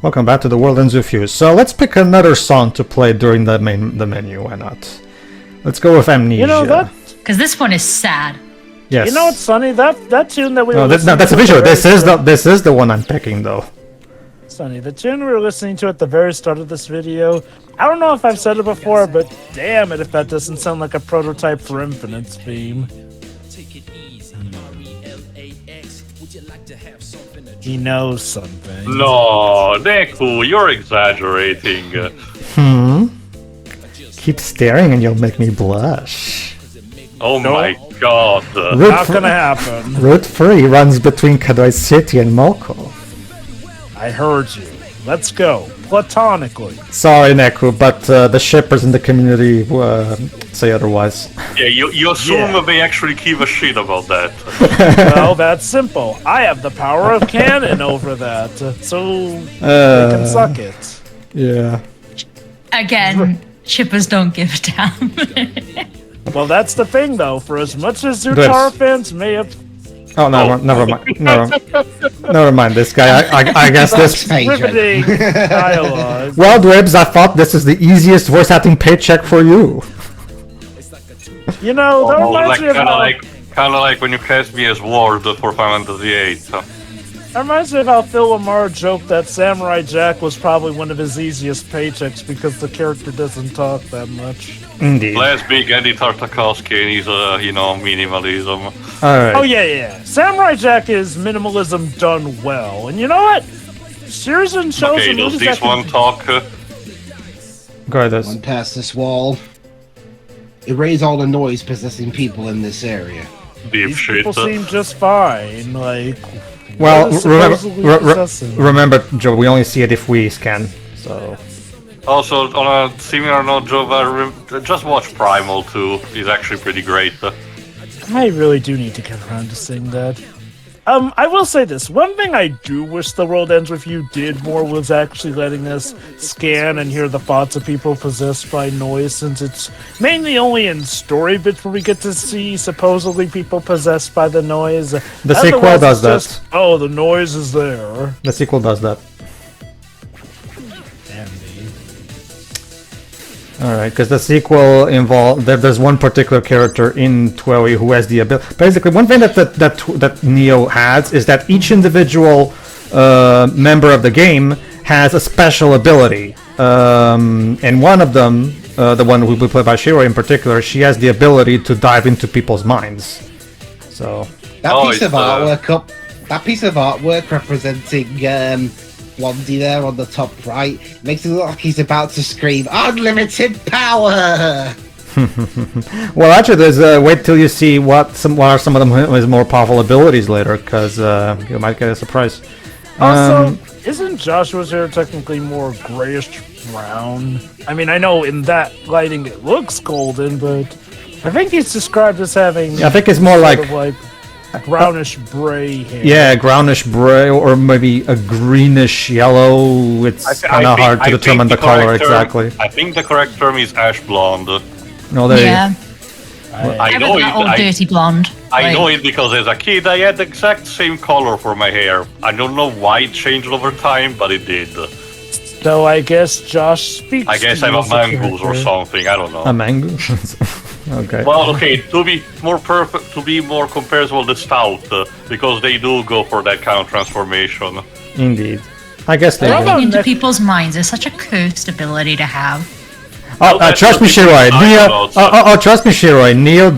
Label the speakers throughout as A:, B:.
A: Welcome back to The World Ends With You. So let's pick another song to play during the menu. Why not? Let's go with Amnesia.
B: You know that?
C: Because this one is sad.
A: Yes.
B: You know what's funny? That tune that we were
A: No,
B: listening
A: that's
B: to
A: a visual.
B: at
A: This is the one I'm picking, though.
B: Sonny, the tune we were listening to at the very start of this video, I don't know if I've said it before, but damn it if that doesn't sound like a prototype for Infinite's theme. He knows something.
D: No, Neku, you're exaggerating.
A: Keep staring and you'll make me blush.
D: Oh my god.
B: Not gonna happen.
A: Route 3 runs between Kadoi City and Moko.
B: I heard you. Let's go. Platonically.
A: Sorry, Neku, but the shippers in the community say otherwise.
D: Yeah, you assume they actually give a shit about that.
B: Well, that's simple. I have the power of canon over that, so they can suck it.
A: Yeah.
C: Again, shippers don't give a damn.
B: Well, that's the thing, though. For as much as Zutara fans may have...
A: Oh, never mind. Never mind this guy. I guess this...
B: Riveting dialogue.
A: Well, Dribs, I thought this is the easiest voice acting paycheck for you.
B: You know, that reminds me of how...
D: Kind of like when you cast me as Ward for Final Fantasy VIII.
B: That reminds me of how Phil Lamar joked that Samurai Jack was probably one of his easiest paychecks because the character doesn't talk that much.
A: Indeed.
D: Last big Andy Tartakovsky, and he's minimalism.
A: Alright.
B: Oh, yeah. Samurai Jack is minimalism done well. And you know what? Series and shows
D: Okay,
B: and
D: does
B: movies
D: this
B: that
D: one
B: can...
D: talk?
A: Go ahead,
E: One past this wall. Erase all the noise possessing people in this area.
D: Deep
B: These
D: shit.
B: people seem just fine, like...
A: Well,
B: what is supposedly possessing?
A: remember, Joe, we only see it if we scan, so...
D: Also, on a similar note, Joe, just watch Primal 2. It's actually pretty great.
B: I really do need to get around to seeing that. I will say this. One thing I do wish The World Ends With You did more was actually letting us scan and hear the thoughts of people possessed by noise, since it's mainly only in story bits where we get to see supposedly people possessed by the noise.
A: The sequel does that.
B: Just, oh, the noise is there.
A: The sequel does that. Alright, because the sequel involved... There's one particular character in 12 who has the ability... Basically, one thing that Neo has is that each individual member of the game has a special ability. And one of them, the one who will be played by Shiro in particular, she has the ability to dive into people's minds. So...
E: That piece of artwork representing Blondie there on the top right makes it look like he's about to scream unlimited power.
A: Well, actually, there's wait till you see what are some of his more powerful abilities later, because you might get a surprise.
B: Also, isn't Joshua's hair technically more grayish brown? I mean, I know in that lighting it looks golden, but I think he's described as having...
A: Yeah, I think it's more like
B: brownish gray hair.
A: Yeah, brownish gray, or maybe a greenish yellow. It's kind of hard to determine the color exactly.
D: I think the correct term is ash blonde.
A: No, there
C: Yeah.
D: I know it.
C: Old dirty blonde.
D: I know it because as a kid I had the exact same color for my hair. I don't know why it changed over time, but it did.
B: So I guess Josh speaks.
D: I guess I'm a mongoose or something. I don't know.
A: A mongoose. Okay.
D: Well, okay. To be more perfect, to be more comparable to Stout, because they do go for that kind of transformation.
A: Indeed. I guess they
C: Diving
A: do.
C: into people's minds is such a cursed ability to have.
A: Trust me, Shiroi. Neo. Trust me, Shiroi. Neo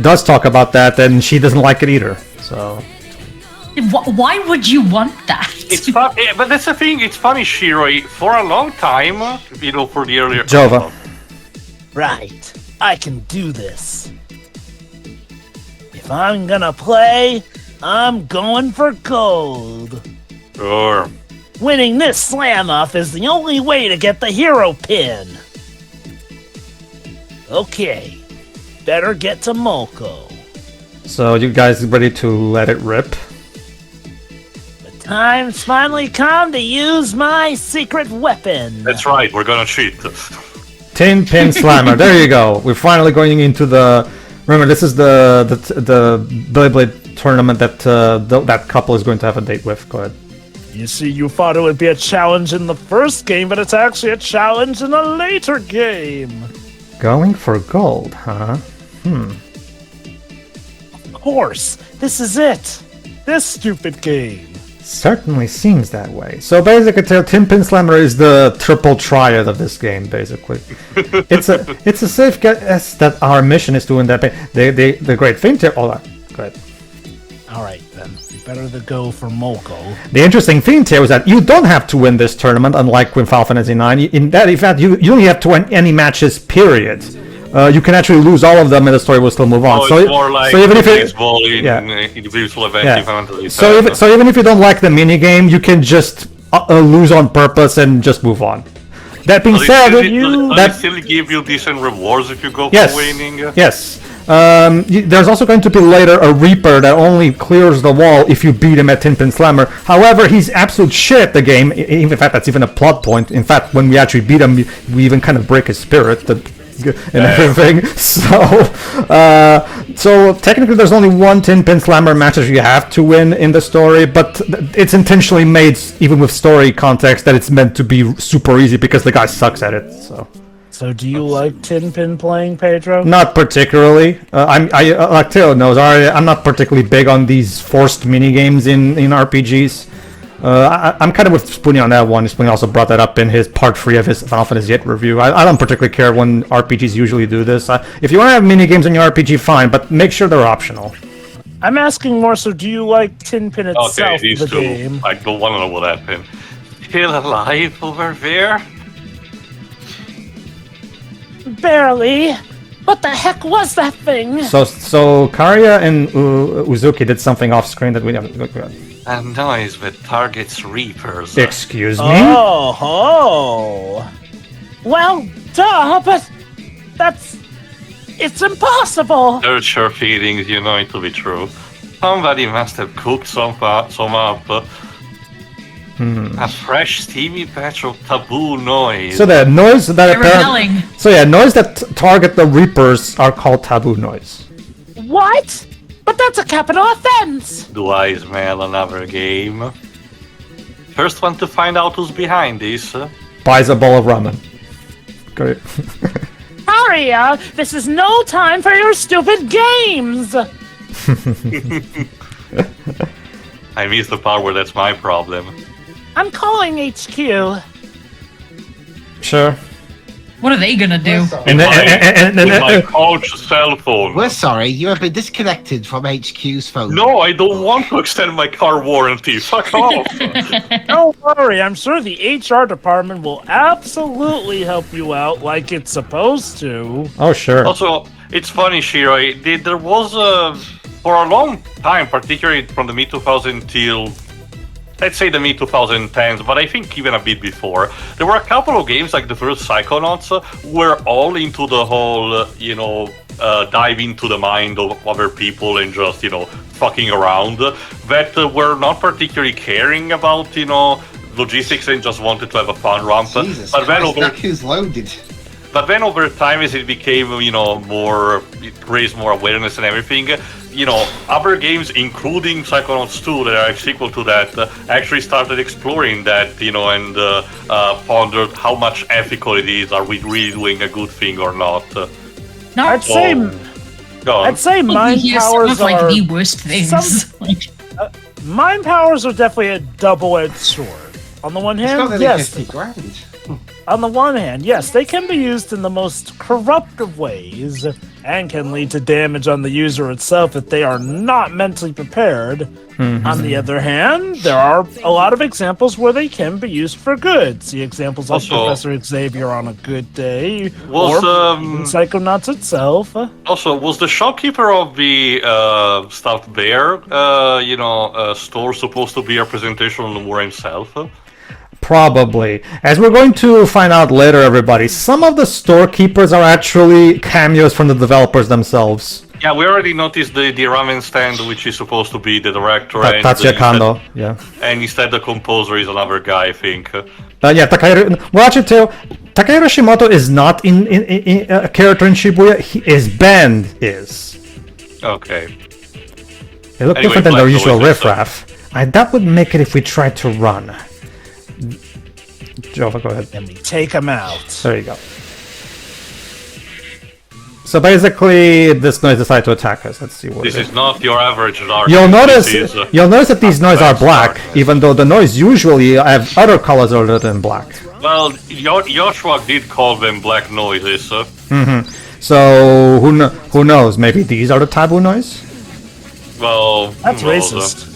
A: does talk about that, and she doesn't like it either. So.
C: Why would you want that?
D: It's fun, but that's the thing. It's funny, Shiroi. For a long time, for the earlier.
A: Jova.
B: Right. I can do this. If I'm gonna play, I'm going for gold.
D: Sure.
B: Winning this slam-off is the only way to get the hero pin. Okay. Better get to Moko.
A: So, you guys ready to let it rip?
B: The time's finally come to use my secret weapon.
D: That's right. We're gonna cheat.
A: Tin Pin Slammer. There you go. We're finally going into the... Remember, this is the Beyblade tournament that that couple is going to have a date with. Go ahead.
B: You see, you thought it would be a challenge in the first game, but it's actually a challenge in a later game.
A: Going for gold, huh?
B: Of course, this is it. This stupid game.
A: Certainly seems that way. So basically, Tin Pin Slammer is the triple triad of this game. Basically, it's a safe guess that our mission is to win that. The great thing to all that. Great.
B: All right, then. You better go for Moko.
A: The interesting thing here is that you don't have to win this tournament, unlike with Final Fantasy IX. In that event, you don't have to win any matches. Period. You can actually lose all of them, and the story will still move on.
D: Oh,
A: so,
D: it's more like
A: even if
D: baseball in individual event.
A: So even if you don't like the minigame, you can just lose on purpose and just move on. That being said,
D: they still give you decent rewards if you go for winning.
A: Yes. There's also going to be later a Reaper that only clears the wall if you beat him at Tin Pin Slammer. However, he's absolute shit at the game. In fact, that's even a plot point. In fact, when we actually beat him, we even kind of break his spirit and everything. So technically, there's only one Tin Pin Slammer match that you have to win in the story, but it's intentionally made, even with story context, that it's meant to be super easy because the guy sucks at it. So
B: do you like Tin Pin playing, Pedro?
A: Not particularly. Like Theo knows, I'm not particularly big on these forced mini games in RPGs. I'm kind of with Spoonie on that one. Spoonie also brought that up in his part 3 of his Final Fantasy VIII review. I don't particularly care when RPGs usually do this. If you want to have mini games in your RPG, fine, but make sure they're optional.
B: I'm asking more so, do you like Tin Pin itself, the game?
D: I don't want to know what happened. Still alive over there?
B: Barely. What the heck was that thing?
A: So Karya and Uzuki did something off screen that we haven't.
D: A noise that targets Reapers.
A: Excuse me?
B: Oh. Well, duh, but it's impossible.
D: Search your feelings, you know it to be true. Somebody must have cooked some up. A fresh, steamy batch of taboo noise.
A: So the noise that
C: rebelling.
A: Noise that target the Reapers are called taboo noise.
B: What? But that's a capital offense!
D: Do I smell another game? First one to find out who's behind this.
A: Buys a bowl of ramen. Great.
B: Aria, this is no time for your stupid games!
D: I missed the part where that's my problem.
B: I'm calling HQ.
A: Sure.
C: What are they gonna do?
A: And
D: my coach's cell phone.
E: We're sorry, you have been disconnected from HQ's phone.
D: No, I don't want to extend my car warranty. Fuck off.
B: Don't worry, I'm sure the HR department will absolutely help you out like it's supposed to.
A: Oh, sure.
D: Also, it's funny, Shiro. There was for a long time, particularly from the mid-2000s till, let's say, the mid-2010s, but I think even a bit before, there were a couple of games like the first Psychonauts were all into the whole, dive into the mind of other people and just, fucking around, that were not particularly caring about, logistics and just wanted to have a fun romp.
E: Jesus
D: but
E: Christ, Neku's loaded.
D: But then over time, as it became, it raised more awareness and everything, other games, including Psychonauts 2, that are a sequel to that, actually started exploring that, and pondered how much ethical it is. Are we really doing a good thing or not?
C: No,
B: I'd say mind powers are
C: like the worst things.
B: Mind powers are definitely a double-edged sword. On the one hand, yes.
E: 50 grand.
B: On the one hand, yes, they can be used in the most corrupt of ways and can lead to damage on the user itself if they are not mentally prepared. Mm-hmm. On the other hand, there are a lot of examples where they can be used for good. See examples like Professor Xavier on a good day, or Psychonauts itself.
D: Also, was the shopkeeper of the stuffed bear, store supposed to be a representation of the war himself?
A: Probably. As we're going to find out later, everybody, some of the storekeepers are actually cameos from the developers themselves.
D: Yeah, we already noticed the ramen stand, which is supposed to be the director.
A: Tatsuya Kando, yeah.
D: And instead the composer is another guy, I think.
A: Takahiro... Well, actually, Takahiro Shimoto is not in a character in Shibuya. His band is.
D: Okay.
A: They look different than their usual riffraff. That would make it if we tried to run. Jova, go ahead.
B: And we take him out.
A: There you go. So basically, this noise decided to attack us. Let's see what
D: This
A: it is.
D: is not your average dark.
A: You'll notice that these noise are
D: advanced
A: black,
D: darkness.
A: even though the noise usually have other colors other than black.
D: Well, Joshua did call them black noises.
A: So who knows? Maybe these are the taboo noise.
D: Well,
B: That's
D: who knows,
B: racist.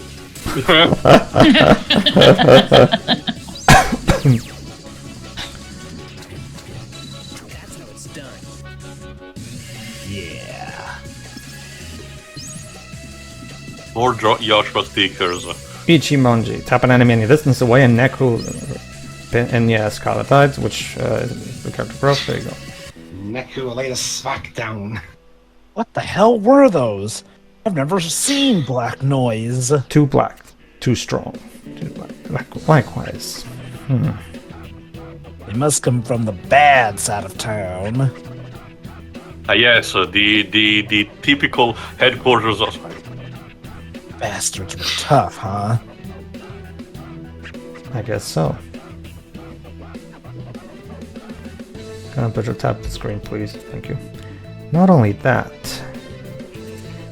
B: Yeah.
D: More Joshua stickers.
A: Ichimonji. Tap an enemy any distance away and Neku. And yeah, Scarlet Tides, which is the character growth. There you go.
E: Neku will lay the smack down.
B: What the hell were those? I've never seen black noise.
A: Too black. Too strong. Too black. Likewise.
B: They must come from the bad side of town.
D: Yes, the typical headquarters of.
B: Bastards were tough, huh?
A: I guess so. Can I Pedro tap the screen, please? Thank you. Not only that,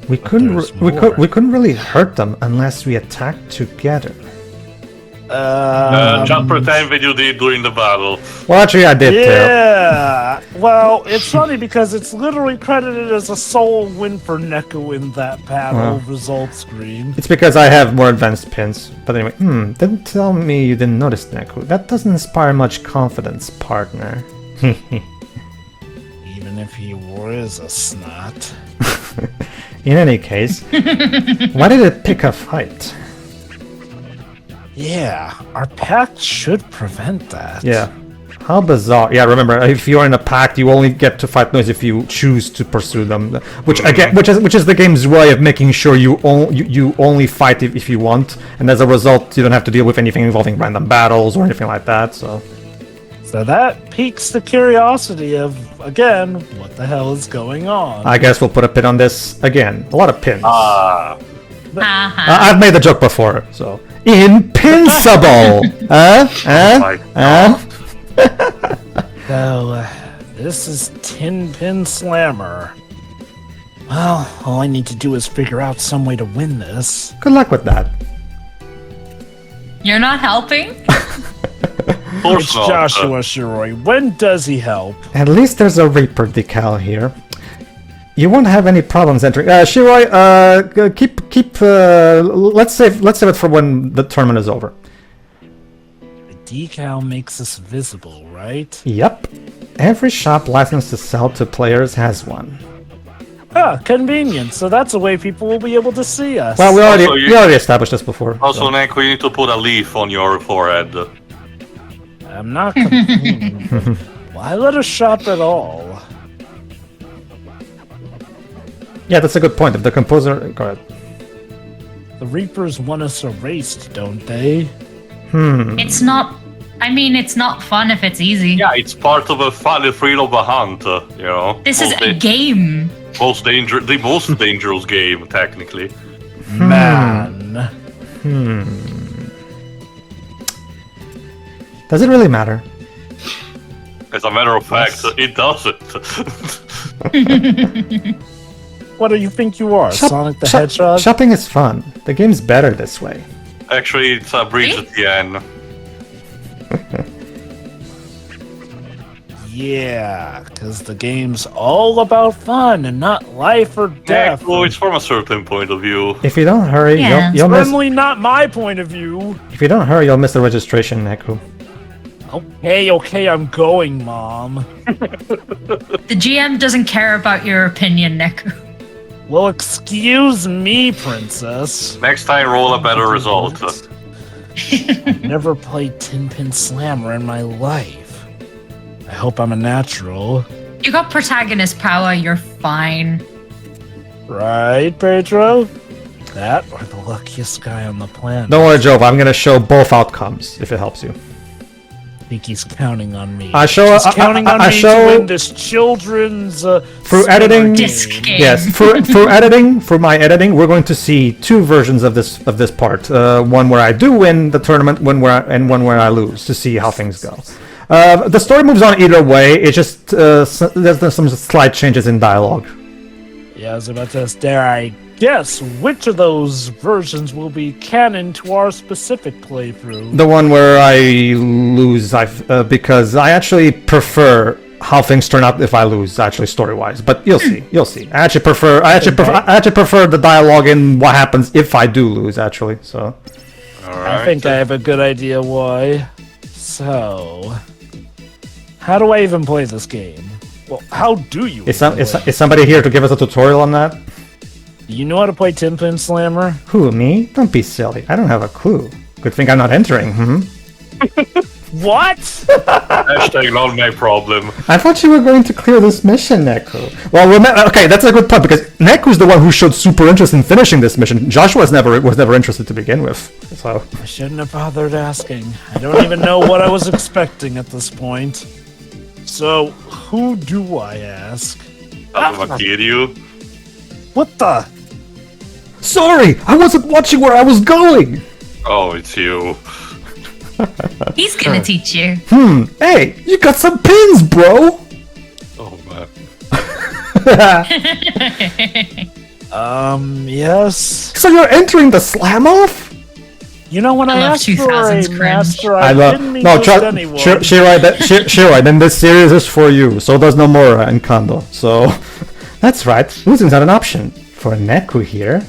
A: we couldn't
B: there's
A: we
B: more.
A: couldn't really hurt them unless we attacked together.
D: Just pretend that you did during the battle.
A: Well, actually, I did.
B: Yeah. Well, it's funny because it's literally credited as a solo win for Neku in that battle results screen.
A: It's because I have more advanced pins. But anyway, didn't tell me you didn't notice, Neku. That doesn't inspire much confidence, partner.
B: Even if he was a snot.
A: In any case, why did it pick a fight?
B: Yeah, our pact should prevent that.
A: Yeah. How bizarre. Yeah, remember, if you're in a pact, you only get to fight noise if you choose to pursue them. Which again, which is the game's way of making sure you only fight if you want, and as a result, you don't have to deal with anything involving random battles or anything like that. So
B: that piques the curiosity of, again, what the hell is going on?
A: I guess we'll put a pin on this again. A lot of pins.
C: Haha.
A: I've made the joke before, so impinsable.
D: My
B: So, this is Tin Pin Slammer. Well, all I need to do is figure out some way to win this.
A: Good luck with that.
C: You're not helping?
D: Of course
B: It's
D: not.
B: Joshua Shiroi. When does he help?
A: At least there's a Reaper decal here. You won't have any problems entering. Shiroi, let's save it for when the tournament is over.
B: The decal makes us visible, right?
A: Yep. Every shop licensed to sell to players has one.
B: Ah, convenient. So that's a way people will be able to see us.
A: Well, we already established this before.
D: Also,
A: so.
D: Neku, you need to put a leaf on your forehead.
B: I'm not complaining. Why let us shop at all?
A: Yeah, that's a good point. If the composer... Go ahead.
B: The Reapers want us erased, don't they?
C: It's not. I mean, it's not fun if it's easy.
D: Yeah, it's part of the thrill of a hunt, you know.
C: This is a game.
D: The most dangerous game, technically.
B: Man.
A: Does it really matter?
D: As a matter of fact, it doesn't.
B: What do you think you are, Sonic the Hedgehog?
A: Shopping is fun. The game's better this way.
D: Actually, it's a bridge at the end.
B: Yeah, because the game's all about fun and not life or death.
D: Well, it's from a certain point of view.
A: If you don't hurry,
C: Yeah.
A: you'll miss.
B: Certainly not my point of view.
A: If you don't hurry, you'll miss the registration, Neku.
B: Okay, I'm going, Mom.
C: The GM doesn't care about your opinion, Neku.
B: Well, excuse me, Princess.
D: Next time, roll a better result.
B: Never played Tin Pin Slammer in my life. I hope I'm a natural.
C: You got protagonist power, you're fine.
B: Right, Pedro? That or the luckiest guy on the planet.
A: Don't worry, Jove. I'm gonna show both outcomes if it helps you.
B: think he's counting on me.
A: He's
B: counting on me to win this children's
A: through editing.
C: Disc game.
A: Yes, for editing, for my editing, we're going to see two versions of this part. One where I do win the tournament, one where I lose, to see how things go. The story moves on either way. It's just there's some slight changes in dialogue.
B: Yeah, I was about to ask, dare I guess which of those versions will be canon to our specific playthrough?
A: The one where I lose, because I actually prefer how things turn out if I lose, actually story-wise. But you'll see. I actually prefer the dialogue and what happens if I do lose, actually. So.
B: I think I have a good idea why. So, how do I even play this game? Well, how do you?
A: Is somebody here to give us a tutorial on that?
B: You know how to play Tin Pin Slammer?
A: Who, me? Don't be silly. I don't have a clue. Good thing I'm not entering,
B: What?
D: Hashtag not my problem.
A: I thought you were going to clear this mission, Neku. Well, okay, that's a good point, because Neku's the one who showed super interest in finishing this mission. Joshua was never interested to begin with, so...
B: I shouldn't have bothered asking. I don't even know what I was expecting at this point. So, who do I ask?
D: Kiryu.
B: What the?
A: Sorry, I wasn't watching where I was going!
D: Oh, it's you.
C: He's gonna teach you.
A: Hey, you got some pins, bro!
D: Oh, man.
B: Yes.
A: So you're entering the slam-off?
B: You know, when I
C: love
B: asked for a
C: 2000s cringe.
B: master, I didn't mean just anyone.
A: Shirai, then this series is for you. So does Nomura and Kando. So, that's right. Losing's not an option for Neku here.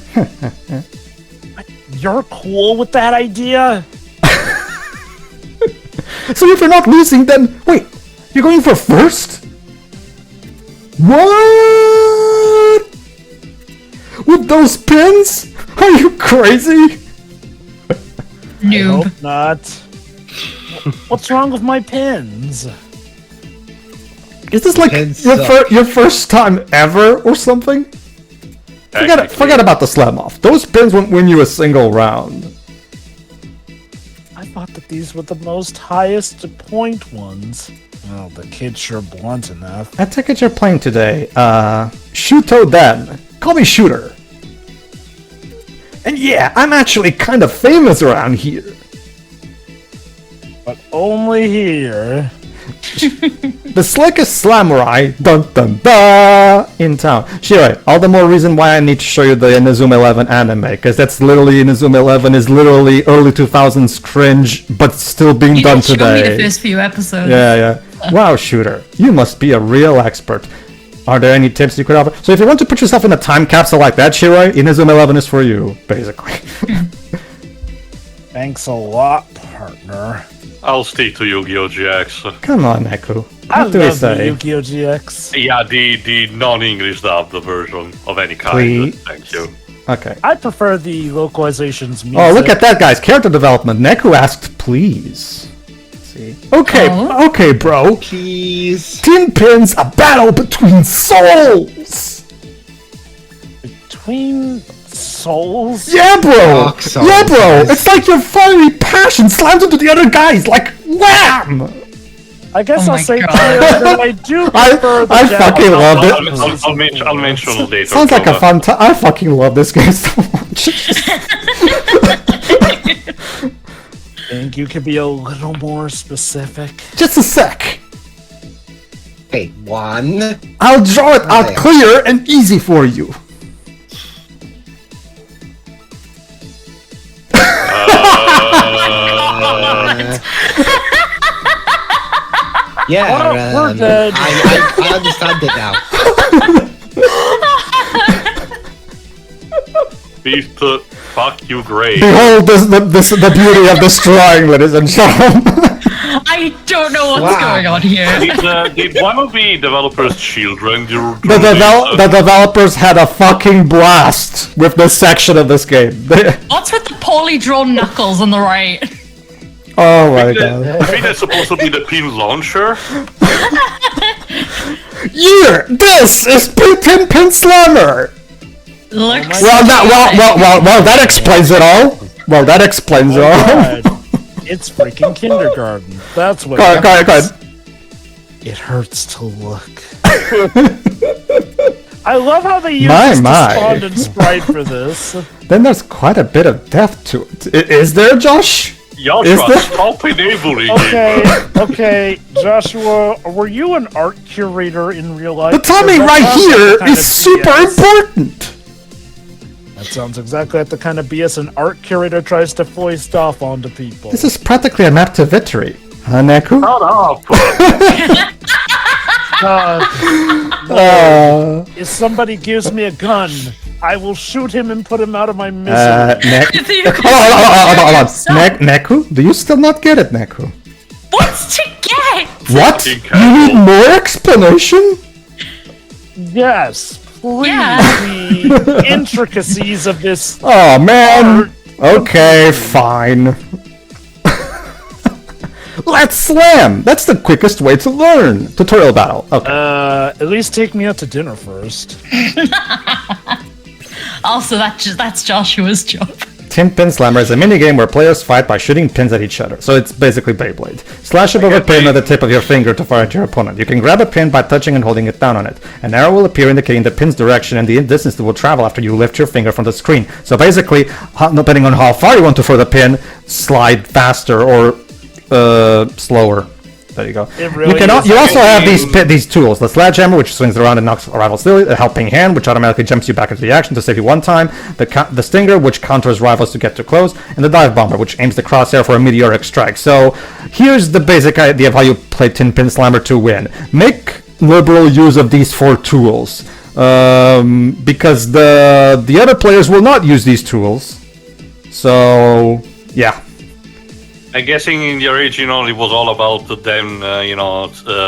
B: You're cool with that idea?
A: So if you're not losing, then wait, you're going for first? What? With those pins? Are you crazy?
C: Noob.
B: Hope not. What's wrong with my pins?
A: Is this like your first time ever or something? Forget about the slam off. Those pins won't win you a single round.
B: I thought that these were the most highest point ones. Well, the kid's sure blunt enough.
A: I take it you're playing today. Shuto Den. Call me Shooter. And yeah, I'm actually kind of famous around here.
B: But only here.
A: The slickest samurai, dun dun da, in town. Shirai, all the more reason why I need to show you the Inazuma 11 anime, because that's literally Inazuma 11 is literally early 2000s cringe, but still being
C: You
A: done
C: did show me
A: today.
C: the first few episodes.
A: Yeah. Wow, Shooter, you must be a real expert. Are there any tips you could offer? So if you want to put yourself in a time capsule like that, Shirai, Inazuma 11 is for you, basically.
B: Thanks a lot, partner.
D: I'll stick to Yu-Gi-Oh! GX.
A: Come on, Neku.
B: I
A: What do we
B: love the
A: say?
B: Yu-Gi-Oh! GX.
D: Yeah, the non-English dubbed version of any kind.
A: Please.
D: Thank you.
A: Okay.
B: I prefer the localizations music.
A: Oh, look at that, guys. Character development. Neku asked, please. Let's see. Okay, bro.
E: Please.
A: Tin Pin's a battle between souls.
B: Between souls?
A: Yeah, bro.
E: Dark souls,
A: Yeah, bro.
E: yes.
A: It's like your fiery passion slams into the other guys like wham.
B: I guess
C: Oh
B: I'll
C: my
B: say
C: God.
B: clear that I do prefer the
A: I fucking love it.
D: I'll mention later.
A: Sounds like a fun time. I fucking love this game so much.
B: Think you could be a little more specific?
A: Just a sec.
E: Okay, one.
A: I'll draw it out
E: Okay.
A: clear and easy for you.
E: Yeah,
B: we're dead.
E: I understand it now.
D: Beast, fuck you, Gray.
A: Behold the beauty of this drawing, ladies and gentlemen.
C: I don't know what's
E: Wow.
C: going on here.
D: Did one of the developers' children do
A: The developers had a fucking blast with this section of this game.
C: What's with the poorly drawn knuckles on the right?
A: Oh my
D: I
A: god.
D: think that's supposed to be the pin launcher.
A: This is Tin Pin Slammer!
C: Looks
A: Well, that explains it all. Well, that explains it all.
B: God. It's freaking kindergarten. That's what.
A: Go ahead.
B: It hurts to look. I love how they use
A: My.
B: despondent sprite for this.
A: Then there's quite a bit of depth to it. Is there, Josh?
D: Joshua, stop enabling
B: Okay, Joshua, were you an art curator in real life?
A: The timing right here is super important.
B: That sounds exactly like the kind of BS an art curator tries to foist off onto people.
A: This is practically a map to victory. Huh, Neku?
D: Shut up!
B: If somebody gives me a gun, I will shoot him and put him out of my misery.
A: Hold on. Neku? Do you still not get it, Neku?
C: What's to get?
A: What? You need more explanation?
B: Yes, please.
C: Yeah.
B: The intricacies of this.
A: Oh, man.
B: art.
A: Okay, fine. Let's slam! That's the quickest way to learn. Tutorial battle. Okay.
B: At least take me out to dinner first.
C: Also, that's Joshua's job.
A: Tin Pin Slammer is a minigame where players fight by shooting pins at each other. So it's basically Beyblade. Slash above a pin with the tip of your finger to fire at your opponent. You can grab a pin by touching and holding it down on it. An arrow will appear indicating the pin's direction and the distance it will travel after you lift your finger from the screen. So basically, depending on how far you want to throw the pin, slide faster or slower. There you go.
B: Really
A: You also have these tools. The sledgehammer, which swings around and knocks a rival silly. The helping hand, which automatically jumps you back into the action to save you one time. The stinger, which counters rivals to get too close. And the dive bomber, which aims the crosshair for a meteoric strike. So here's the basic idea of how you play Tin Pin Slammer to win. Make liberal use of these 4 tools. Because the other players will not use these tools. So, yeah.
D: I'm guessing in the original it was all about them,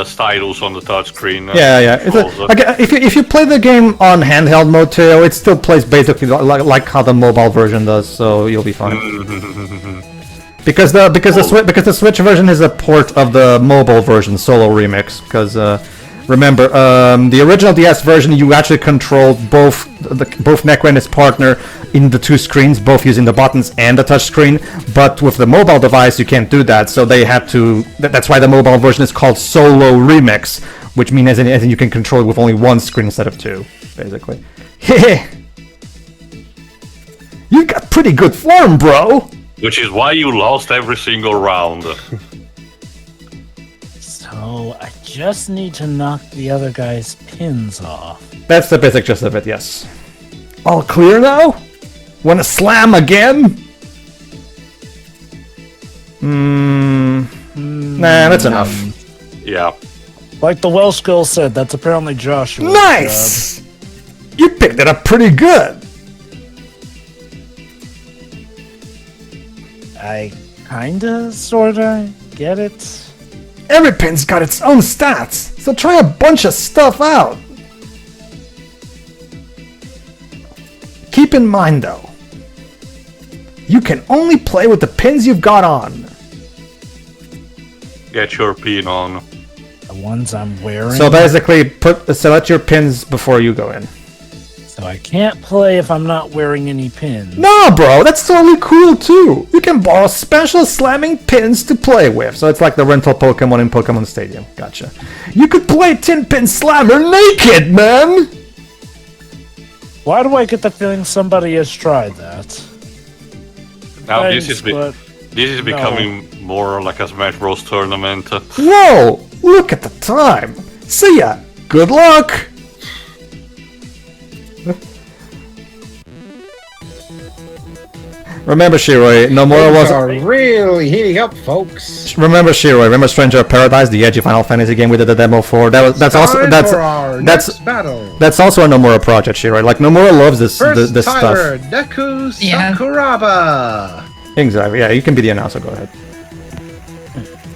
D: stylus on the touchscreen.
A: Yeah. If you play the game on handheld mode, Teo, it still plays basically like how the mobile version does, so you'll be fine. because the Switch version is a port of the mobile version solo remix. Because remember, the original DS version, you actually controlled both Neku and his partner in the 2 screens, both using the buttons and the touch screen. But with the mobile device, you can't do that. So they had to. That's why the mobile version is called Solo Remix, which means as in you can control it with only 1 screen instead of 2, basically. You got pretty good form, bro.
D: Which is why you lost every single round.
B: So I just need to knock the other guy's pins off.
A: That's the basic gist of it, yes. All clear now? Wanna slam again? Nah, that's enough.
D: Yeah.
B: Like the Welsh girl said, that's apparently Joshua.
A: Nice! You picked it up pretty good.
B: I kinda, sorta get it.
A: Every pin's got its own stats, so try a bunch of stuff out. Keep in mind though, you can only play with the pins you've got on.
D: Get your pin on.
B: The ones I'm wearing.
A: So basically, select your pins before you go in.
B: So I can't play if I'm not wearing any pins.
A: Nah, bro, that's totally cool too. You can borrow special slamming pins to play with. So it's like the rental Pokemon in Pokemon Stadium. Gotcha. You could play Tin Pin Slammer naked, man!
B: Why do I get the feeling somebody has tried that?
D: Now
B: Thanks,
D: this
B: but
D: is becoming more like a Smash Bros. Tournament.
A: Whoa! Look at the time! See ya! Good luck! Remember, Shiroi, Nomura was...
E: are really heating up, folks.
A: Remember, Shiroi, remember Stranger of Paradise, the edgy Final Fantasy game we did the demo for? That's also
E: Battle.
A: that's also a Nomura project, Shiroi. Like, Nomura loves this
E: First
A: stuff.
E: timer, Neku Sakuraba.
A: Exactly, yeah, you can be the announcer, go ahead.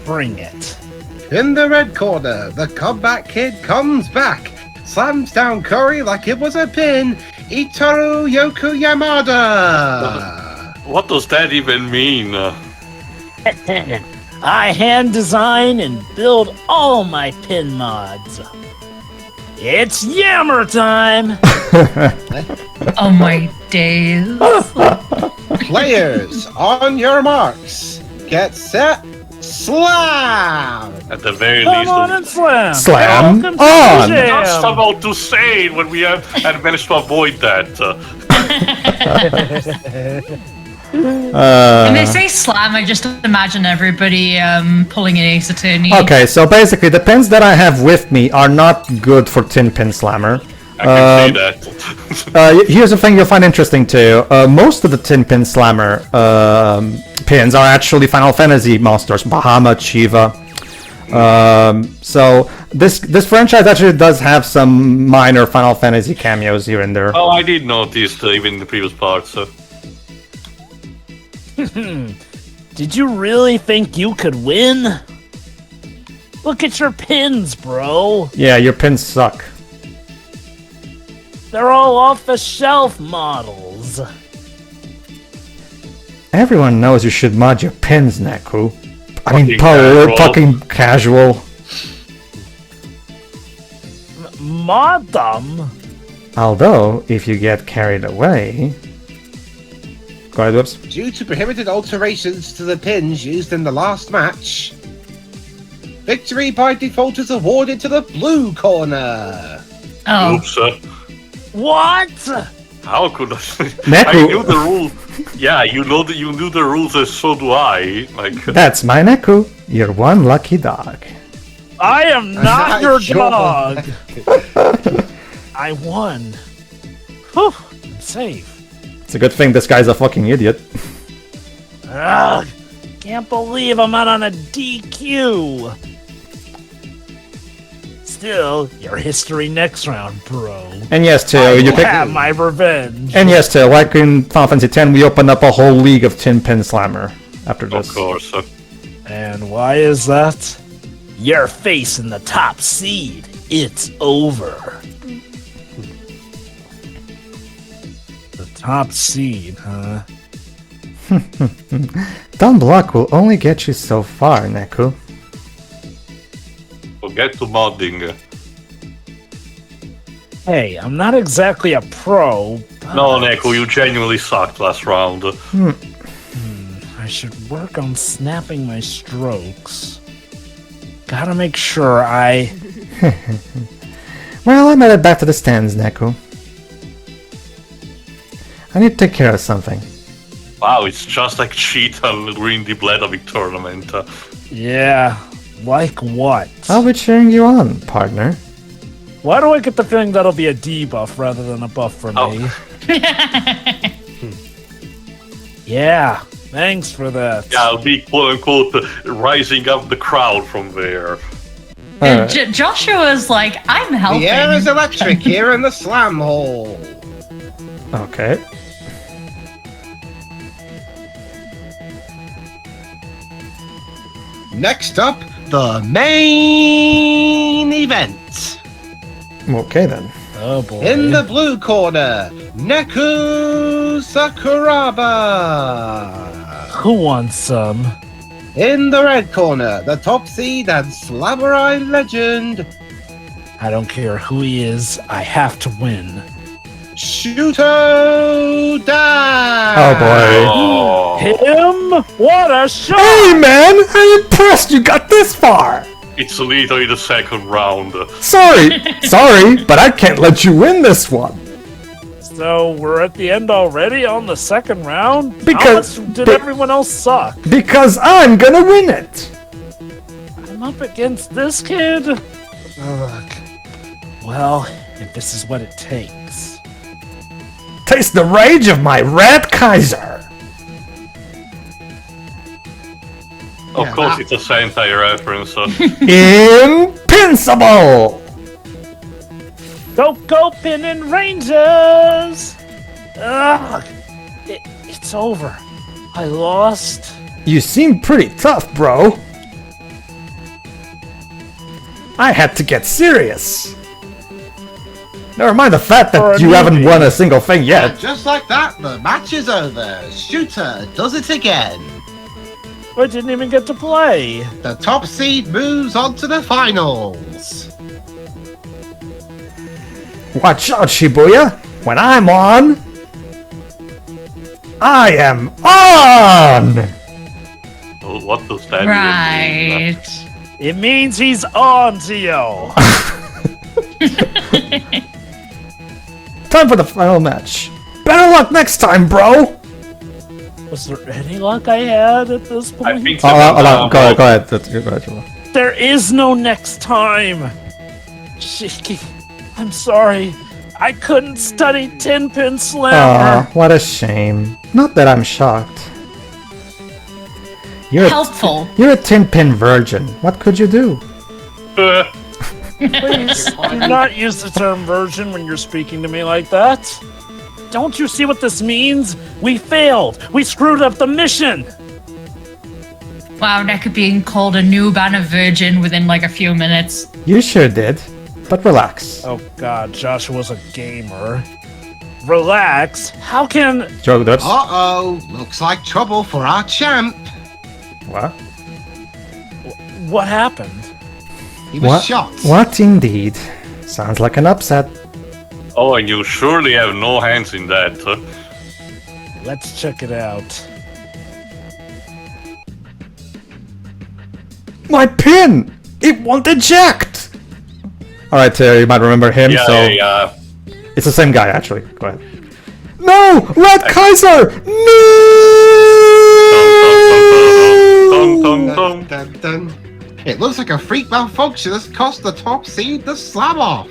B: bring it.
E: In the red corner, the comeback kid comes back. Slams down Curry like it was a pin. Itaru Yoku Yamada.
D: What does that even mean?
B: I hand design and build all my pin mods. It's Yammer time!
C: Oh my days.
E: Players, on your marks. Get set. Slam!
D: At the very
B: Come
D: least,
B: on and slam.
A: Slam
B: Welcome to
A: on.
B: the
D: just
B: jam.
D: about to say when we had managed to avoid that.
C: When they say slam, I just imagine everybody pulling an ace attorney.
A: Okay, so basically the pins that I have with me are not good for Tin Pin Slammer.
D: I can say that.
A: Here's the thing you'll find interesting too. Most of the Tin Pin Slammer pins are actually Final Fantasy monsters, Bahamut, Shiva. So this franchise actually does have some minor Final Fantasy cameos here and there.
D: Oh, I did notice even in the previous parts.
B: Did you really think you could win? Look at your pins, bro.
A: Yeah, your pins suck.
B: They're all off-the-shelf models.
A: Everyone knows you should mod your pins, Neku. I mean,
D: Fucking casual.
A: fucking casual.
B: Mod them?
A: Although, if you get carried away... Go ahead, Whoops.
E: Due to prohibited alterations to the pins used in the last match, victory by default is awarded to the blue corner.
C: Oh,
D: Oops.
B: What?
D: How could I?
A: Neku.
D: I knew the rule. Yeah, you knew the rules, and so do I. Like,
A: That's my Neku. You're one lucky dog.
B: I am not your
E: Sure.
B: dog. I won. Whew, I'm safe.
A: It's a good thing this guy's a fucking idiot.
B: Ugh, can't believe I'm out on a DQ. Still, your history next round, bro.
A: And yes, too,
B: I
A: you
B: will
A: pick...
B: have my revenge.
A: And yes, too, like in Final Fantasy X, we opened up a whole league of Tin Pin Slammer after this.
D: of course.
B: And why is that? You're facing the top seed. It's over. The top seed, huh?
A: Dumb luck will only get you so far, Neku.
D: Forget to modding.
B: Hey, I'm not exactly a pro. But
D: No, Neku, you genuinely sucked last round.
B: I should work on snapping my strokes. Gotta make sure I...
A: Well, I'm headed back to the stands, Neku. I need to take care of something.
D: Wow, it's just like Cheetah during the Bledavik tournament.
B: Yeah, like what?
A: I'll be cheering you on, partner.
B: Why do I get the feeling that'll be a debuff rather than a buff for me?
D: Oh.
B: Yeah, thanks for that.
D: Yeah, I'll be quote-unquote rising up the crowd from there.
C: and Joshua's like, I'm helping.
E: The air is electric here in the slam hall.
A: Okay.
E: Next up, the main event.
A: Okay, then.
B: Oh boy.
E: In the blue corner, Neku Sakuraba.
B: Who wants some?
E: In the red corner, the top seed and Samurai legend,
B: I don't care who he is, I have to win.
E: Shuto Da.
A: Oh boy.
D: Oh,
B: Him? What a shot!
A: Hey man, I'm impressed you got this far!
D: it's literally the second round.
A: Sorry, but I can't let you win this one.
B: So we're at the end already on the second round?
A: Because-
B: How much did everyone else suck?
A: Because I'm gonna win it!
B: I'm up against this kid? Ugh. Well, if this is what it takes.
A: Taste the rage of my Red Kaiser!
D: Of course, it's a Sentai reference.
A: Invincible!
B: Go, Pinnin Rangers! Ugh. It's over. I lost.
A: You seem pretty tough, bro. I had to get serious. Never mind the fact
B: For
A: that
B: a
A: you haven't
B: newbie.
A: won a single thing yet.
E: Just like that, the match is over. Shooter does it again.
B: I didn't even get to play.
E: The top seed moves on to the finals.
A: Watch out, Shibuya. When I'm on, I am on!
D: What does that mean?
C: Right.
B: It means he's on to you.
A: Time for the final match. Better luck next time, bro.
B: Was there any luck I had at this point?
D: I think
A: Go ahead. Go ahead.
B: There is no next time. Shiki, I'm sorry. I couldn't study 10-pin slammer.
A: What a shame. Not that I'm shocked.
C: Helpful.
A: You're a 10-pin virgin. What could you do?
B: Please do not use the term virgin when you're speaking to me like that. Don't you see what this means? We failed. We screwed up the mission.
C: Wow, Neku being called a noob and a virgin within like a few minutes.
A: You sure did. But relax.
B: Oh God, Joshua's a gamer. Relax. How can...
A: Joke dips.
E: Uh-oh, looks like trouble for our champ.
A: What?
B: What happened?
E: He was shot.
A: What indeed? Sounds like an upset.
D: Oh, and you surely have no hands in that.
B: Let's check it out.
A: My pin! It won't eject! Alright, Terry, you might remember him,
D: Yeah.
A: It's the same guy, actually. Go ahead. No! Red Kaiser! No!
D: Dun, dun, dun,
E: Dun,
D: dun.
E: dun, dun. It looks like a freak malfunction has cost the top seed the slam off.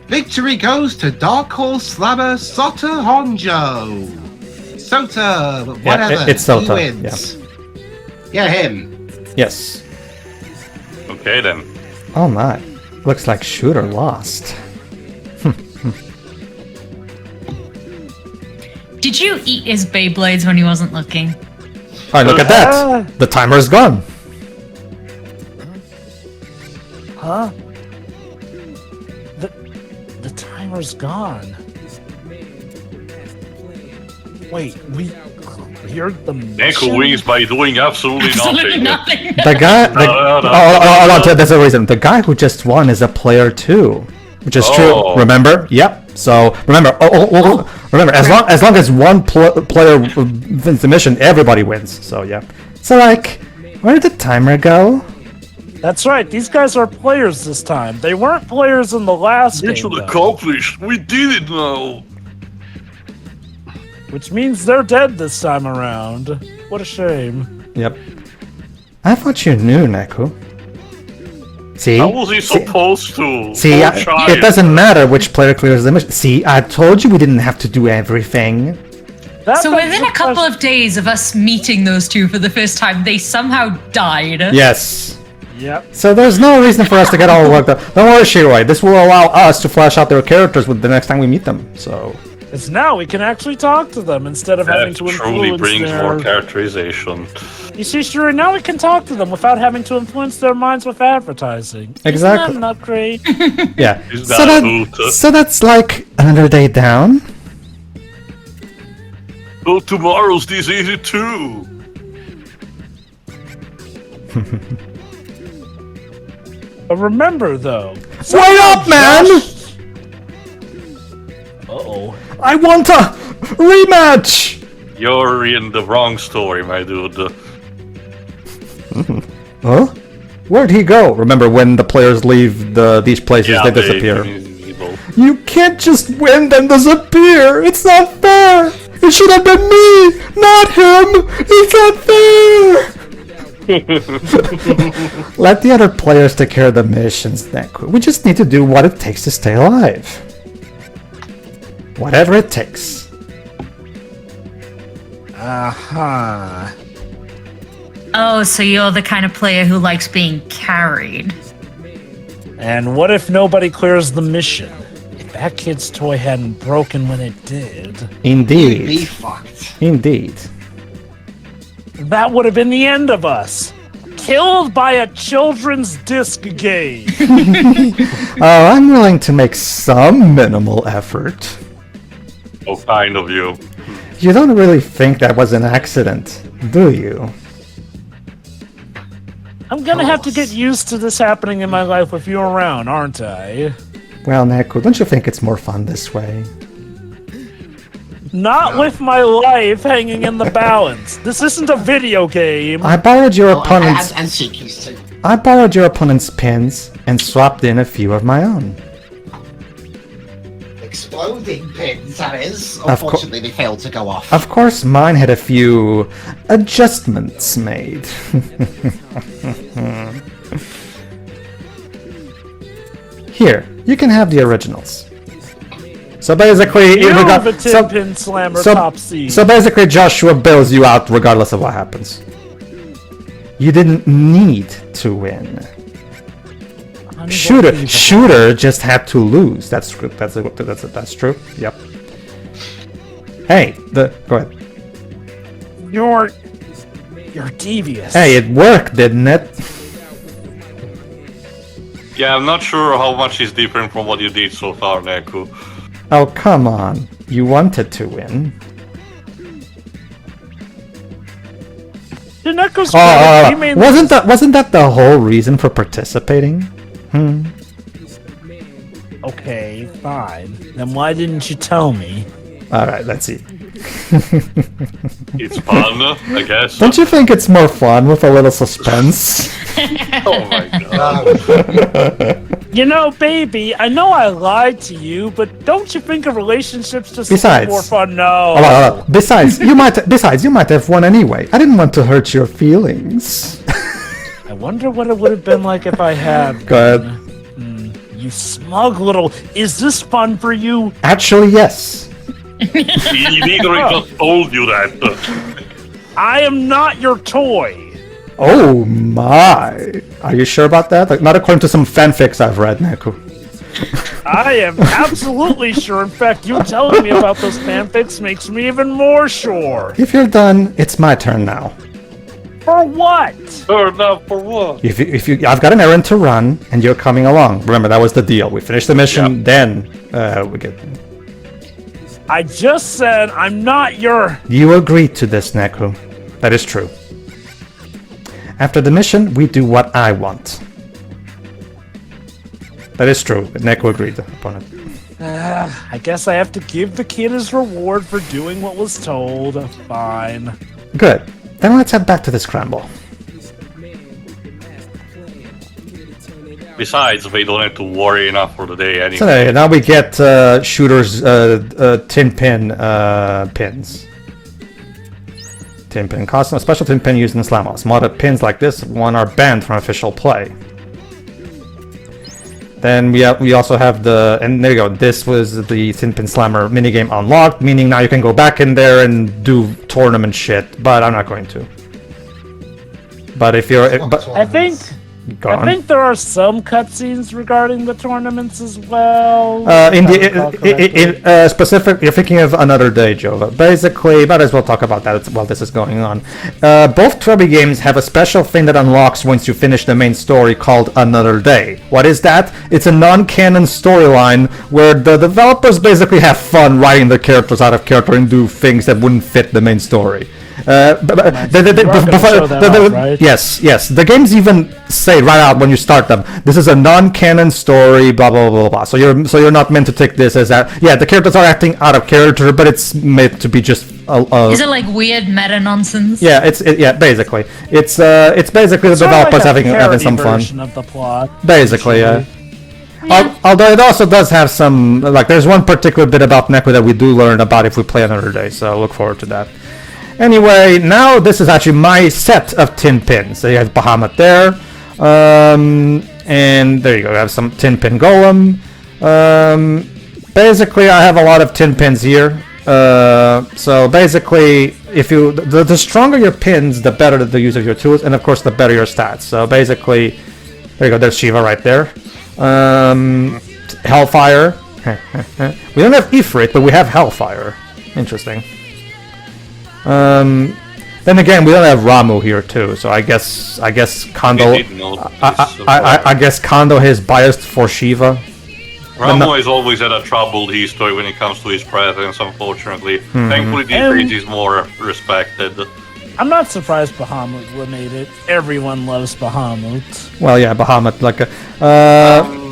E: Victory goes to Dark Horse Slammer Sota Honjo. Sota, whatever.
A: It's Sota,
E: He wins. Yeah, him.
A: Yes.
D: Okay then.
A: Oh my. Looks like Shooter lost.
C: Did you eat his Beyblades when he wasn't looking?
A: Alright, look at that! The timer's gone.
B: Huh? The timer's gone. Wait, we cleared the mission?
D: Neku wins by doing absolutely
C: Absolutely
D: nothing.
C: nothing.
A: The guy...
D: No.
A: That's the reason. The guy who just won is a player too. Which is true.
D: Oh.
A: Remember? Yep. So, remember, remember, as long as one player wins the mission, everybody wins. So, yeah. So, like, where did the timer go?
B: That's right, these guys are players this time. They weren't players in the last game,
D: Mission
B: though.
D: accomplished. We did it now.
B: Which means they're dead this time around. What a shame.
A: Yep. I thought you knew, Neku. See?
D: How was he supposed to?
A: See,
D: Poor child.
A: it doesn't matter which player clears the mission. See, I told you we didn't have to do everything.
B: That
C: So
B: begs
C: within
B: the
C: a couple
B: question-
C: of days of us meeting those two for the first time, they somehow died.
A: Yes.
B: Yep.
A: So there's no reason for us to get all worked up. Don't worry, Shiroi. This will allow us to flash out their characters with the next time we meet them. So...
B: It's now we can actually talk to them instead of having
D: That
B: to
D: truly
B: influence
D: brings
B: their...
D: more characterization.
B: You see, sure, now we can talk to them without having to influence their minds with advertising.
A: Exactly.
B: Isn't that not great?
A: Yeah.
D: Is that good?
A: So that's like another day down?
D: Oh, tomorrow's this easy too.
B: But remember, though...
A: Wait up, man!
B: Uh-oh.
A: I want a rematch!
D: You're in the wrong story, my dude.
A: Huh? Where'd he go? Remember, when the players leave these places, they disappear. You can't just win then disappear! It's not fair! It should have been me, not him! It's not fair! Let the other players take care of the missions, Neku. We just need to do what it takes to stay alive. Whatever it takes.
B: Aha.
C: Oh, so you're the kind of player who likes being carried.
B: And what if nobody clears the mission? If that kid's toy hadn't broken when it did,
E: Be
A: Indeed.
E: fucked.
A: Indeed.
B: that would have been the end of us. Killed by a children's disc game.
A: Oh, I'm willing to make some minimal effort.
D: Oh, kind of you.
A: You don't really think that was an accident, do you?
B: I'm gonna have to get used to this happening in my life with you around, aren't I?
A: Well, Neku, don't you think it's more fun this way?
B: Not with my life hanging in the balance. This isn't a video game.
A: I borrowed your opponent's.
E: And Shiki's too.
A: I borrowed your opponent's pins and swapped in a few of my own.
E: Exploding pins, that is.
A: Of
E: Unfortunately, they failed to go off.
A: Of course, mine had a few adjustments made. Here, you can have the originals. So basically,
B: You have a 10-pin slammer top seed.
A: So basically, Joshua bails you out regardless of what happens. You didn't need to win. Shooter just had to lose. That's true. That's true. Yep. Hey, go ahead.
B: You're devious.
A: Hey, it worked, didn't it?
D: Yeah, I'm not sure how much is different from what you did so far, Neku.
A: Oh, come on. You wanted to win.
B: The Neku's
A: wasn't that the whole reason for participating?
B: Okay, fine. Then why didn't you tell me?
A: Alright, let's see.
D: It's fun, I guess.
A: Don't you think it's more fun with a little suspense?
D: Oh my god.
B: You know, baby, I know I lied to you, but don't you think a relationship's just
A: Besides-
B: more fun? No.
A: Hold on. Besides, you might have won anyway. I didn't want to hurt your feelings.
B: I wonder what it would have been like if I had.
A: Go ahead.
B: You smug little. Is this fun for you?
A: Actually, yes.
D: He literally just told you that.
B: I am not your toy.
A: Oh my. Are you sure about that? Like, not according to some fanfics I've read, Neku.
B: I am absolutely sure. In fact, you telling me about those fanfics makes me even more sure.
A: If you're done, it's my turn now.
B: For what?
D: Or now for what?
A: I've got an errand to run, and you're coming along. Remember, that was the deal. We finish the mission, then we get.
B: I just said I'm not your.
A: You agreed to this, Neku. That is true. After the mission, we do what I want. That is true. Neku agreed upon it.
B: I guess I have to give the kid his reward for doing what was told. Fine.
A: Good. Then let's head back to the scramble.
D: Besides, they don't have to worry enough for the day anyway.
A: So there, now we get shooters tin pin pins. Tin pin costume, a special tin pin used in Slamos. Modded pins like this one are banned from official play. Then we also have and there you go. This was the Tin Pin Slammer minigame unlocked, meaning now you can go back in there and do tournament shit. But I'm not going to. But if you're,
B: I think there are some cutscenes regarding the tournaments as well.
A: Specific, you're thinking of Another Day, Jova. Basically, might as well talk about that while this is going on. Both Trebi games have a special thing that unlocks once you finish the main story called Another Day. What is that? It's a non-canon storyline where the developers basically have fun writing their characters out of character and do things that wouldn't fit the main story. Yes. The games even say right out when you start them, this is a non-canon story, blah blah blah blah. So you're not meant to take this as that. Yeah, the characters are acting out of character, but it's meant to be just.
C: Is it like weird meta nonsense?
A: Yeah, basically it's basically the developers
B: like
A: having some fun.
B: Of the plot,
A: basically, yeah. Although it also does have some, like, there's one particular bit about Neku that we do learn about if we play Another Day. So look forward to that. Anyway, now this is actually my set of tin pins. So you have Bahamut there, and there you go. I have some tin pin golem. Basically, I have a lot of tin pins here. So basically, if the stronger your pins, the better the use of your tools, and of course, the better your stats. So basically, there you go. There's Shiva right there. Hellfire. We don't have Ifrit, but we have Hellfire. Interesting. Then again, we don't have Ramu here too, so I guess Kondo. I guess Kondo is biased for Shiva.
D: Ramu has always had a troubled history when it comes to his presence, unfortunately. Thankfully, these days he's more respected.
B: I'm not surprised Bahamut made it. Everyone loves Bahamut.
A: Well, yeah, Bahamut, like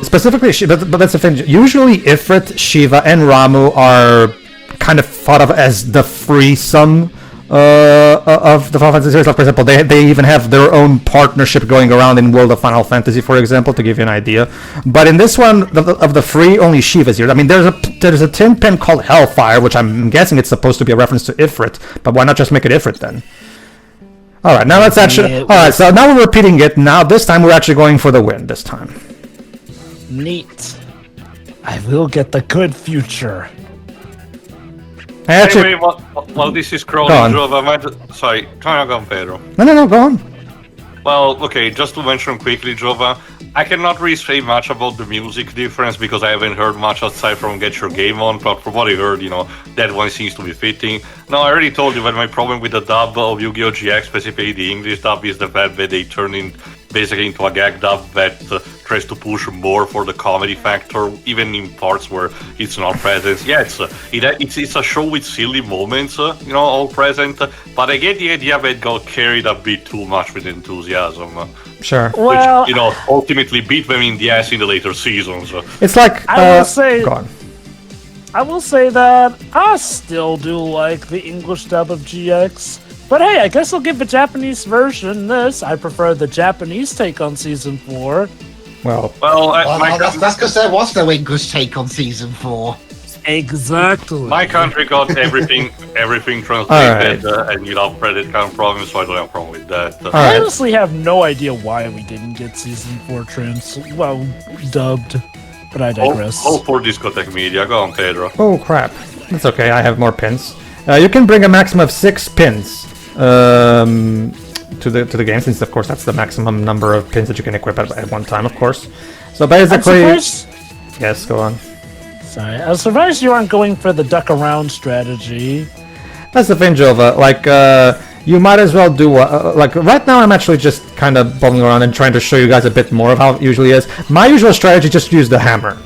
A: specifically, but that's the thing. Usually, Ifrit, Shiva, and Ramu are kind of thought of as the free sum of the Final Fantasy series. Like, for example, they even have their own partnership going around in World of Final Fantasy, for example, to give you an idea. But in this one, of the free, only Shiva's here. I mean, there's a tin pen called Hellfire, which I'm guessing it's supposed to be a reference to Ifrit, but why not just make it Ifrit then? Alright, now let's actually... Alright, so now we're repeating it. Now, this time, we're actually going for the win, this time.
B: Neat. I will get the good future.
A: Actually,
D: Anyway, while this is scrolling, Jove, I might... Sorry, try to go on, Pedro.
A: No, go on.
D: Well, okay, just to mention quickly, Jova, I cannot really say much about the music difference because I haven't heard much aside from Get Your Game On, but from what I heard, that one seems to be fitting. Now, I already told you that my problem with the dub of Yu-Gi-Oh! GX, specifically the English dub, is the fact that they turn in basically into a gag dub that tries to push more for the comedy factor, even in parts where it's not present. Yeah, it's a show with silly moments, all present, but I get the idea that it got carried a bit too much with enthusiasm.
A: Sure.
B: Well,
D: which, ultimately beat them in the ass in the later seasons.
A: It's like...
B: I will say...
A: Go on.
B: I will say that I still do like the English dub of GX. But hey, I guess I'll give the Japanese version this. I prefer the Japanese take on Season 4.
A: Well,
E: that's because there was no English take on Season 4.
B: Exactly.
D: My country got everything translated, and you have credit card problems, so I don't have a problem with that.
B: I honestly have no idea why we didn't get Season 4 dubbed. But I digress.
D: All for Discotech Media. Go on, Pedro.
A: oh crap. That's okay, I have more pins. You can bring a maximum of 6 pins to the game, since of course that's the maximum number of pins that you can equip at one time, of course. So basically... Yes, go on.
B: Sorry, I was surprised you aren't going for the duck around strategy.
A: That's the thing, Jova. Like, you might as well do... like, right now I'm actually just kind of bumming around and trying to show you guys a bit more of how it usually is. My usual strategy is just use the hammer.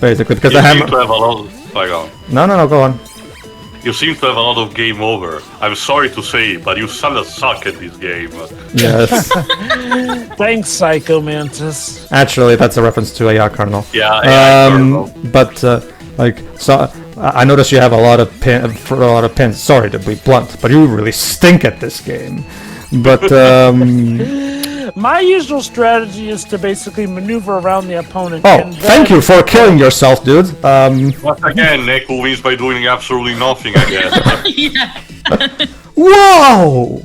A: Basically, because the hammer...
D: To have a lot of...
A: No, go on.
D: You seem to have a lot of game over. I'm sorry to say, but you suck at this game.
A: Yes.
B: Thanks, Psycho Mantis.
A: Actually, that's a reference to AR Colonel.
D: Yeah, Colonel.
A: But, so... I noticed you have a lot of pins. Sorry to be blunt, but you really stink at this game. But,
B: My usual strategy is to basically maneuver around the opponent.
A: Oh, thank you for killing yourself, dude.
D: Once again, Neku wins by doing absolutely nothing, I guess.
C: Yeah.
A: Whoa!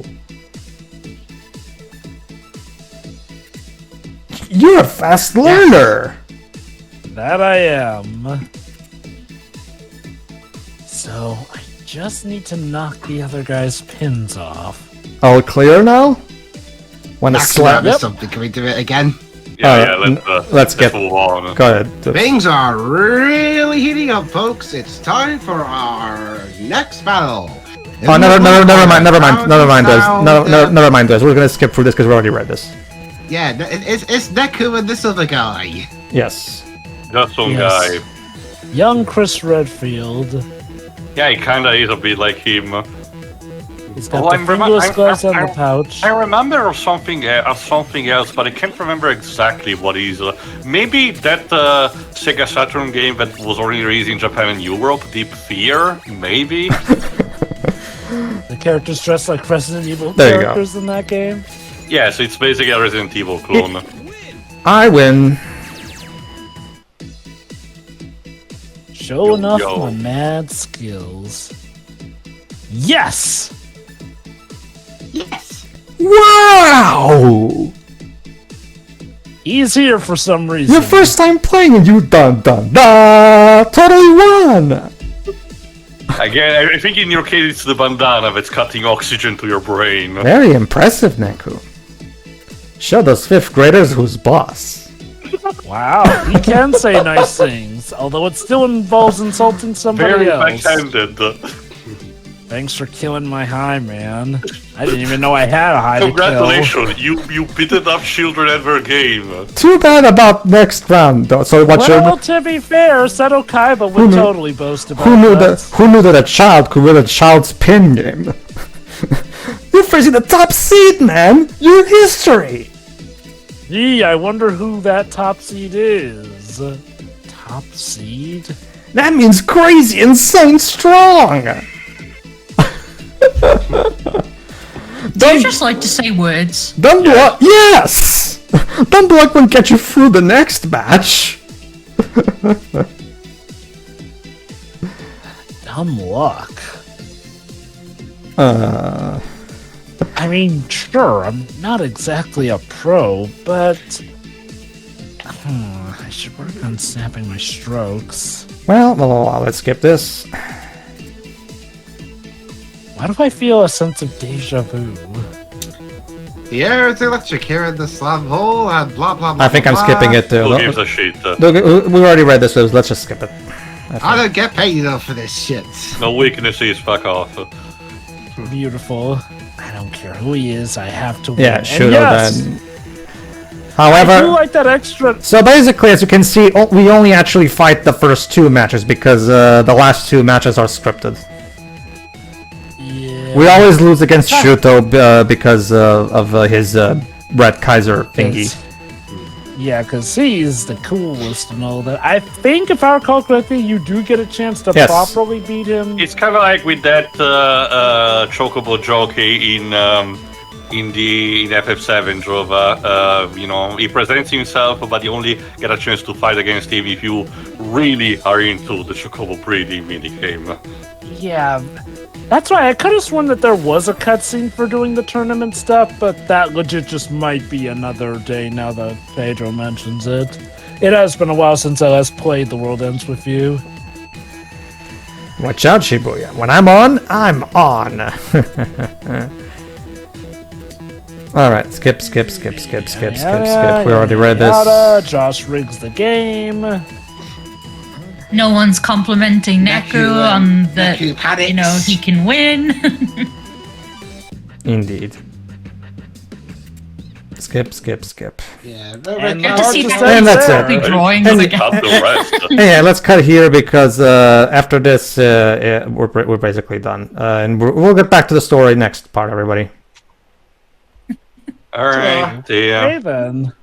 A: You're a fast learner!
B: That I am. So, I just need to knock the other guy's pins off.
A: All clear now? Wanna slap?
E: Yep. Something. Can we do it again?
A: Let's
D: move on.
A: Go ahead.
E: Things are really heating up, folks. It's time for our next battle.
A: Oh, never mind this. We're gonna skip through this because we already read this.
E: Yeah, it's Neku and this other guy.
A: Yes.
D: Just some guy.
B: Young Chris Redfield.
D: Yeah, he kinda is a bit like him.
B: He's got the fingerless gloves on the pouch.
D: I remember of something else, but I can't remember exactly what it is. Maybe that Sega Saturn game that was only released in Japan and Europe, Deep Fear, maybe?
B: The characters dressed like Resident Evil
A: there
B: characters in that game?
D: Yeah, so it's basically a Resident Evil clone.
A: I win.
B: Showing off my mad skills. Yes!
E: Yes!
A: Wow!
B: He's here for some reason.
A: Your first time playing and you totally won!
D: Again, I think in your case it's the bandana that's cutting oxygen to your brain.
A: Very impressive, Neku. Show those 5th graders who's boss.
B: Wow, he can say nice things, although it still involves insulting somebody
D: Very
B: else.
D: backhanded.
B: Thanks for killing my high, man. I didn't even know I had a high to kill.
D: Congratulations, you beat enough children at their game.
A: Too bad about next round, though. So what's
B: well, to be fair, Seto Kaiba would totally boast about
A: who knew that a child could win a child's pin game? You're facing the top seed, man! You're history!
B: Gee, I wonder who that top seed is. Top seed?
A: That means crazy, insane, strong.
C: Do you just like to say words?
A: Dumb luck, yes. Dumb luck will get you through the next match.
B: Dumb luck. I mean, sure, I'm not exactly a pro, but I should work on snapping my strokes.
A: Well, let's skip this.
B: Why do I feel a sense of deja vu?
E: The air is electric here in the slum hole and blah blah blah.
A: I think I'm
E: blah.
A: skipping it too.
D: Who gives a shit?
A: We already read this, so let's just skip it.
E: I don't get paid enough for this shit.
D: No weaknesses, fuck off.
B: Beautiful. I don't care who he is, I have to win.
A: Yeah,
B: And
A: shoot
B: yes,
A: then.
B: I do
A: However,
B: like that extra.
A: so basically, as you can see, we only actually fight the first 2 matches because the last 2 matches are scripted.
B: Yeah.
A: We always lose against Shuto because of his Red Kaiser thingy.
B: Yeah, because he's the coolest and all that. I think, if I recall correctly, you do get a chance to
A: Yes.
B: properly beat him.
D: It's kind of like with that chocobo jockey in FF7 Drova. You know, he presents himself, but you only get a chance to fight against him if you really are into the chocobo breeding minigame.
B: Yeah, that's why I could have sworn that there was a cutscene for doing the tournament stuff, but that legit just might be another day now that Pedro mentions it. It has been a while since I last played The World Ends With You.
A: Watch out, Shibuya. When I'm on, I'm on. Alright, skip. We already read this.
B: Josh rigs the game.
C: No one's complimenting Neku on that,
E: Neku panics.
C: you know, he can win.
A: Indeed. Skip.
E: Yeah,
B: And
C: Good to see
B: just
C: that
A: And that's
C: exactly
A: it.
C: drawings
A: And-
C: again.
D: Cut the rest.
A: Yeah, let's cut here because after this, we're basically done. And we'll get back to the story next part, everybody.
D: Alright,
B: Hey then.